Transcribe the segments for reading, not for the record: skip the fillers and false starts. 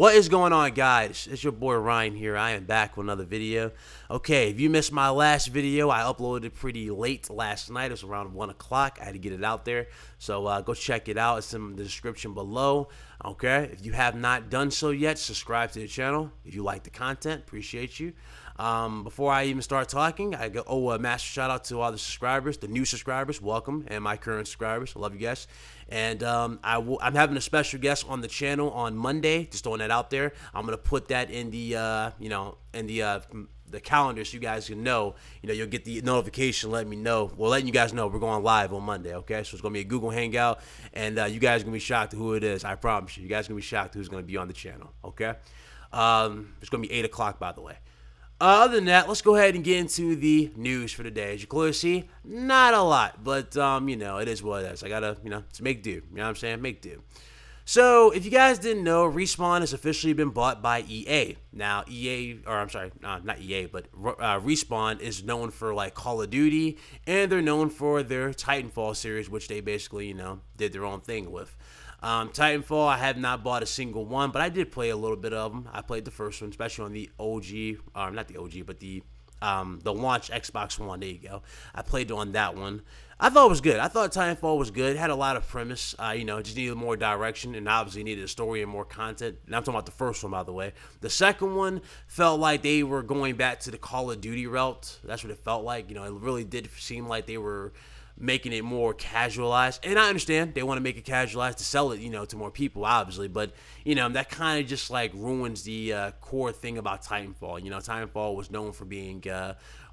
What is going on, guys? It's your boy Ryan here. I am back with another video. Okay, if you missed my last video, I uploaded it pretty late last night. It was around 1 o'clock. I had to get it out there. So go check it out. It's in the description below. Okay, if you have not done so yet, subscribe to the channel. If you like the content, appreciate you. Before I even start talking, I go, a massive shout out to all the subscribers, the new subscribers, welcome, and my current subscribers. I love you guys. And I'm having a special guest on the channel on Monday. Just throwing that out there. I'm gonna put that in the the calendar so you guys can know. You'll get the notification letting me know. Well, letting you guys know we're going live on Monday. Okay, so it's gonna be a Google Hangout, and you guys are gonna be shocked who it is. I promise you. You guys are gonna be shocked who's gonna be on the channel. Okay, it's gonna be 8 o'clock, by the way. Other than that, let's go ahead and get into the news for the day. As you clearly see, not a lot, but it is what it is. I gotta, to make do. You know what I'm saying? Make do. So, if you guys didn't know, Respawn has officially been bought by EA. Now, not EA, but Respawn is known for like Call of Duty, and they're known for their Titanfall series, which they basically, did their own thing with. Titanfall, I have not bought a single one, but I did play a little bit of them. I played the first one, especially on the OG, not the OG, but the launch Xbox One. There you go. I played on that one. I thought it was good. I thought Titanfall was good. It had a lot of premise. Just needed more direction, and obviously needed a story and more content. And I'm talking about the first one, by the way. The second one felt like they were going back to the Call of Duty route. That's what it felt like. It really did seem like they were making it more casualized, and I understand they want to make it casualized to sell it, to more people, obviously, but that kind of just like ruins the core thing about Titanfall. Titanfall was known for being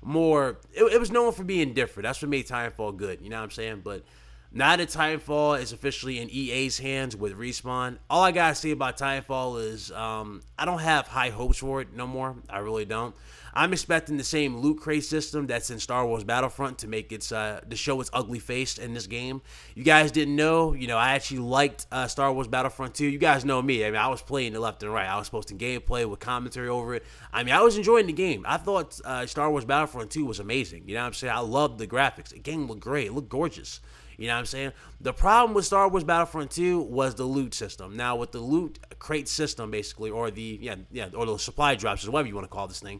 more, it was known for being different. That's what made Titanfall good, you know what I'm saying? But now that Titanfall is officially in EA's hands with Respawn, all I gotta say about Titanfall is I don't have high hopes for it no more. I really don't. I'm expecting the same loot crate system that's in Star Wars Battlefront to make its to show its ugly face in this game. You guys didn't know, I actually liked Star Wars Battlefront 2. You guys know me. I was playing it left and right. I was posting gameplay with commentary over it. I was enjoying the game. I thought Star Wars Battlefront 2 was amazing. You know what I'm saying? I loved the graphics. The game looked great. It looked gorgeous. You know what I'm saying? The problem with Star Wars Battlefront 2 was the loot system. Now, with the loot crate system, basically, or the or the supply drops, or whatever you want to call this thing,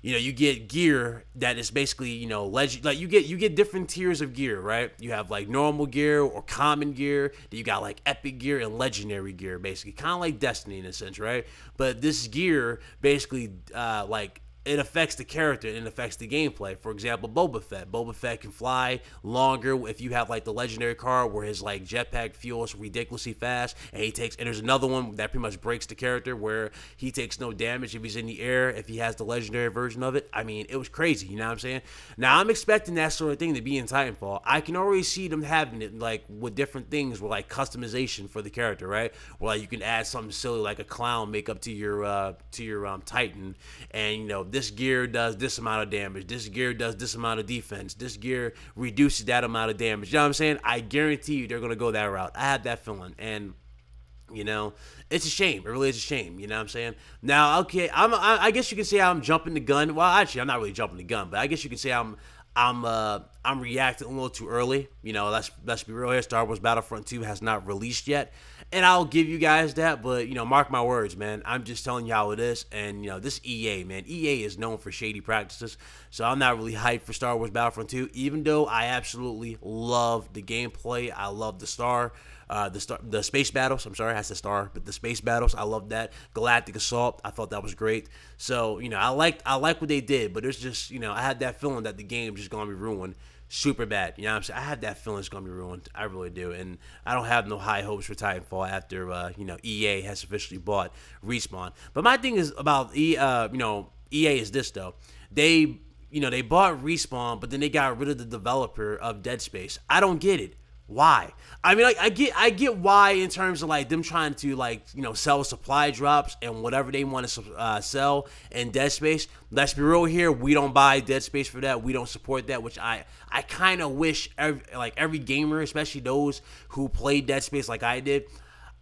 you get gear that is basically, you get different tiers of gear, right? You have like normal gear or common gear. Then you got like epic gear and legendary gear, basically, kind of like Destiny in a sense, right? But this gear basically it affects the character and it affects the gameplay. For example, Boba Fett. Boba Fett can fly longer if you have like the legendary card where his like jetpack fuels ridiculously fast, and there's another one that pretty much breaks the character where he takes no damage if he's in the air if he has the legendary version of it. It was crazy, you know what I'm saying? Now I'm expecting that sort of thing to be in Titanfall. I can already see them having it like with different things with like customization for the character, right? Where like you can add something silly like a clown makeup to your Titan, and this gear does this amount of damage. This gear does this amount of defense. This gear reduces that amount of damage. You know what I'm saying? I guarantee you they're going to go that route. I have that feeling. And, it's a shame. It really is a shame. You know what I'm saying? Now, okay, I guess you can say I'm jumping the gun. Well, actually, I'm not really jumping the gun, but I guess you can say I'm reacting a little too early. Let's be real here. Star Wars Battlefront 2 has not released yet, and I'll give you guys that. But mark my words, man. I'm just telling you how it is. And this EA, man, EA is known for shady practices. So I'm not really hyped for Star Wars Battlefront 2, even though I absolutely love the gameplay. I love the space battles. I'm sorry, I said star, but the space battles. I love that. Galactic Assault. I thought that was great. So I like what they did, but it's just I had that feeling that the game just gonna be ruined super bad. You know what I'm saying? I had that feeling it's gonna be ruined. I really do, and I don't have no high hopes for Titanfall after EA has officially bought Respawn. But my thing is about EA is this though. They bought Respawn, but then they got rid of the developer of Dead Space. I don't get it. Why? I get why in terms of like them trying to sell supply drops and whatever they want to sell in Dead Space. Let's be real here. We don't buy Dead Space for that. We don't support that, which I kind of wish every gamer, especially those who played Dead Space like I did,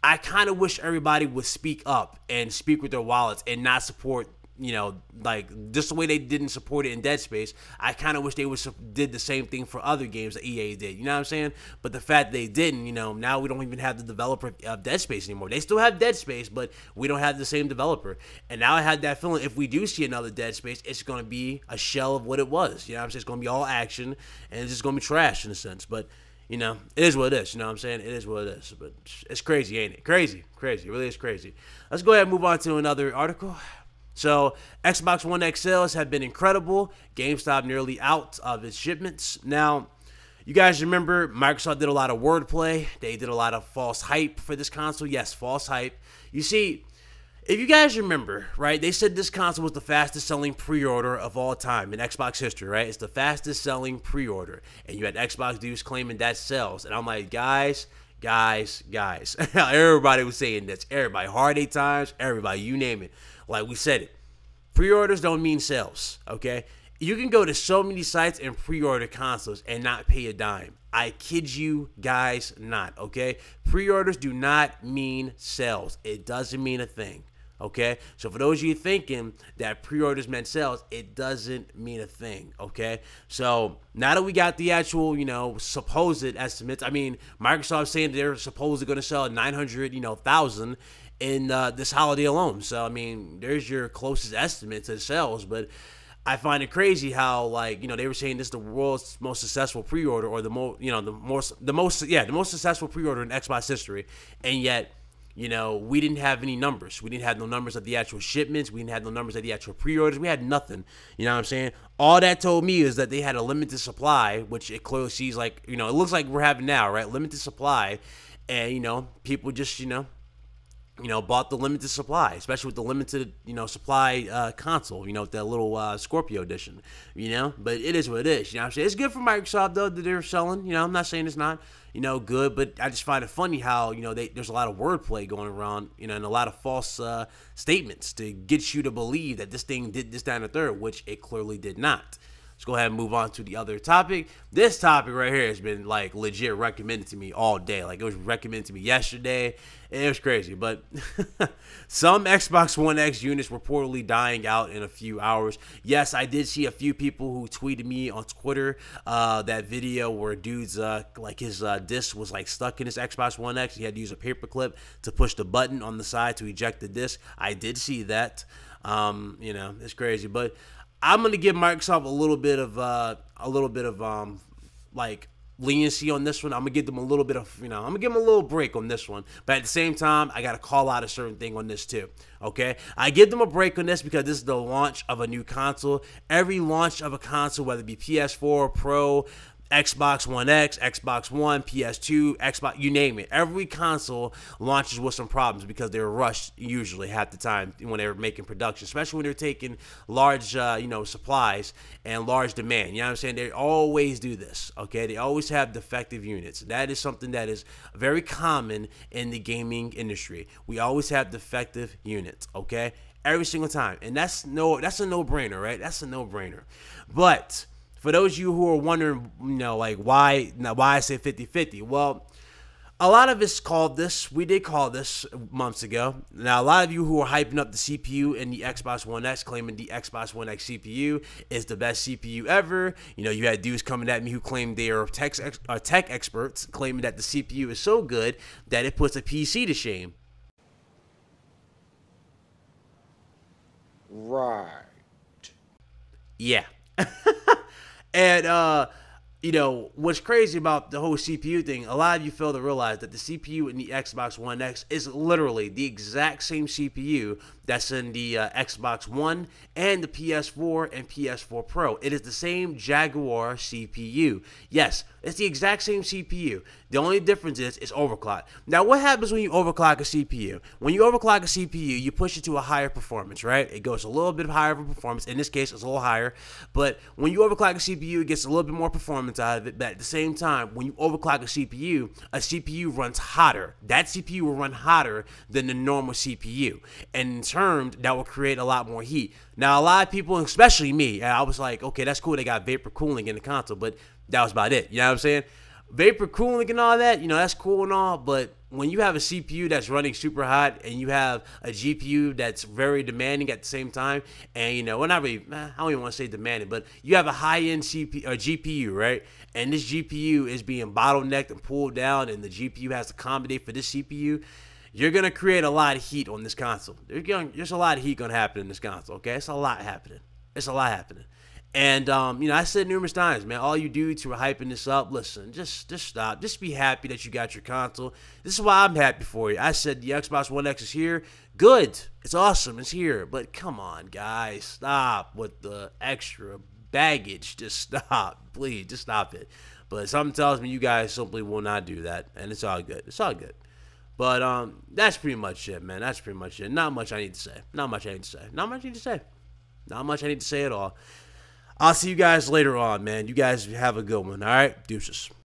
I kind of wish everybody would speak up and speak with their wallets and not support you know, like just the way they didn't support it in Dead Space, I kind of wish they did the same thing for other games that EA did. You know what I'm saying? But the fact they didn't, you know, now we don't even have the developer of Dead Space anymore. They still have Dead Space, but we don't have the same developer. And now I had that feeling if we do see another Dead Space, it's going to be a shell of what it was. You know what I'm saying? It's going to be all action, and it's just going to be trash in a sense. But you know, it is what it is. You know what I'm saying? It is what it is. But it's crazy, ain't it? Crazy. It really is crazy. Let's go ahead and move on to another article. So, Xbox One X sales have been incredible. GameStop nearly out of its shipments. Now, you guys remember Microsoft did a lot of wordplay. They did a lot of false hype for this console. Yes, false hype. You see, if you guys remember, right, they said this console was the fastest selling pre-order of all time in Xbox history, right? It's the fastest selling pre-order. And you had Xbox dudes claiming that sells. And I'm like, guys. Everybody was saying this. Everybody. Hard 8 times. Everybody. You name it. Like we said it. Pre-orders don't mean sales, okay? You can go to so many sites and pre-order consoles and not pay a dime. I kid you guys not, okay? Pre-orders do not mean sales. It doesn't mean a thing. Okay, so for those of you thinking that pre-orders meant sales, it doesn't mean a thing. Okay, so now that we got the actual, you know, supposed estimates, I mean, Microsoft's saying they're supposedly going to sell 900,000 in this holiday alone. So I mean, there's your closest estimate to sales, but I find it crazy how, like, you know, they were saying this is the world's most successful pre-order, or the most successful pre-order in Xbox history, and yet, you know, we didn't have any numbers. We didn't have no numbers of the actual shipments. We didn't have no numbers of the actual pre-orders. We had nothing. You know what I'm saying? All that told me is that they had a limited supply, which it clearly sees like, you know, it looks like we're having now, right? Limited supply. And, you know, people just, you know, bought the limited supply, especially with the limited, you know, supply console, you know, with that little Scorpio edition, you know. But it is what it is, you know what I'm saying? It's good for Microsoft, though, that they're selling. You know, I'm not saying it's not, you know, good, but I just find it funny how, you know, there's a lot of wordplay going around, you know, and a lot of false statements to get you to believe that this thing did this, that, and the third, which it clearly did not. Let's go ahead and move on to the other topic. This topic right here has been, like, legit recommended to me all day. Like, it was recommended to me yesterday. It was crazy. But some Xbox One X units reportedly dying out in a few hours. Yes, I did see a few people who tweeted me on Twitter that video where dude's, like, his disc was, like, stuck in his Xbox One X. He had to use a paperclip to push the button on the side to eject the disc. I did see that. You know, it's crazy. But I'm gonna give Microsoft a little bit of like leniency on this one. I'm gonna give them a little bit of, you know, I'm gonna give them a little break on this one. But at the same time, I gotta call out a certain thing on this too. Okay, I give them a break on this because this is the launch of a new console. Every launch of a console, whether it be PS4 Pro, Xbox One X, Xbox One, PS2, Xbox, you name it. Every console launches with some problems because they're rushed usually half the time when they're making production, especially when they're taking large, you know, supplies and large demand. You know what I'm saying? They always do this, okay? They always have defective units. That is something that is very common in the gaming industry. We always have defective units, okay? Every single time. And that's a no-brainer, right? That's a no-brainer. But for those of you who are wondering, you know, like why I say 50-50, well, a lot of us called this. We did call this months ago. Now, a lot of you who are hyping up the CPU in the Xbox One X, claiming the Xbox One X CPU is the best CPU ever. You know, you had dudes coming at me who claimed they are tech experts, claiming that the CPU is so good that it puts a PC to shame. Right. Yeah. And, you know, what's crazy about the whole CPU thing, a lot of you fail to realize that the CPU in the Xbox One X is literally the exact same CPU that's in the Xbox One and the PS4 and PS4 Pro. It is the same Jaguar CPU. Yes, it's the exact same CPU. The only difference is it's overclocked. Now, what happens when you overclock a CPU? When you overclock a CPU, you push it to a higher performance, right? It goes a little bit higher of a performance. In this case, it's a little higher. But when you overclock a CPU, it gets a little bit more performance out of it. But at the same time, when you overclock a CPU runs hotter. That CPU will run hotter than the normal CPU. And in turn, that will create a lot more heat. Now, a lot of people, especially me, I was like, okay, that's cool. They got vapor cooling in the console, but that was about it. You know what I'm saying? Vapor cooling and all that, you know, that's cool and all, but when you have a CPU that's running super hot and you have a GPU that's very demanding at the same time, and well, not really, I don't even want to say demanding, but you have a high-end CPU or GPU, right? And this GPU is being bottlenecked and pulled down, and the GPU has to accommodate for this CPU. You're gonna create a lot of heat on this console. There's a lot of heat gonna happen in this console. Okay, it's a lot happening. It's a lot happening. And I said numerous times, man, all you dudes who are hyping this up, listen, just stop. Just be happy that you got your console. This is why I'm happy for you. I said the Xbox One X is here. Good. It's awesome. It's here. But come on, guys. Stop with the extra baggage. Just stop. Please, just stop it. But something tells me you guys simply will not do that. And it's all good. It's all good. But that's pretty much it, man. That's pretty much it. Not much I need to say. Not much I need to say. Not much I need to say. Not much I need to say at all. I'll see you guys later on, man. You guys have a good one, all right? Deuces.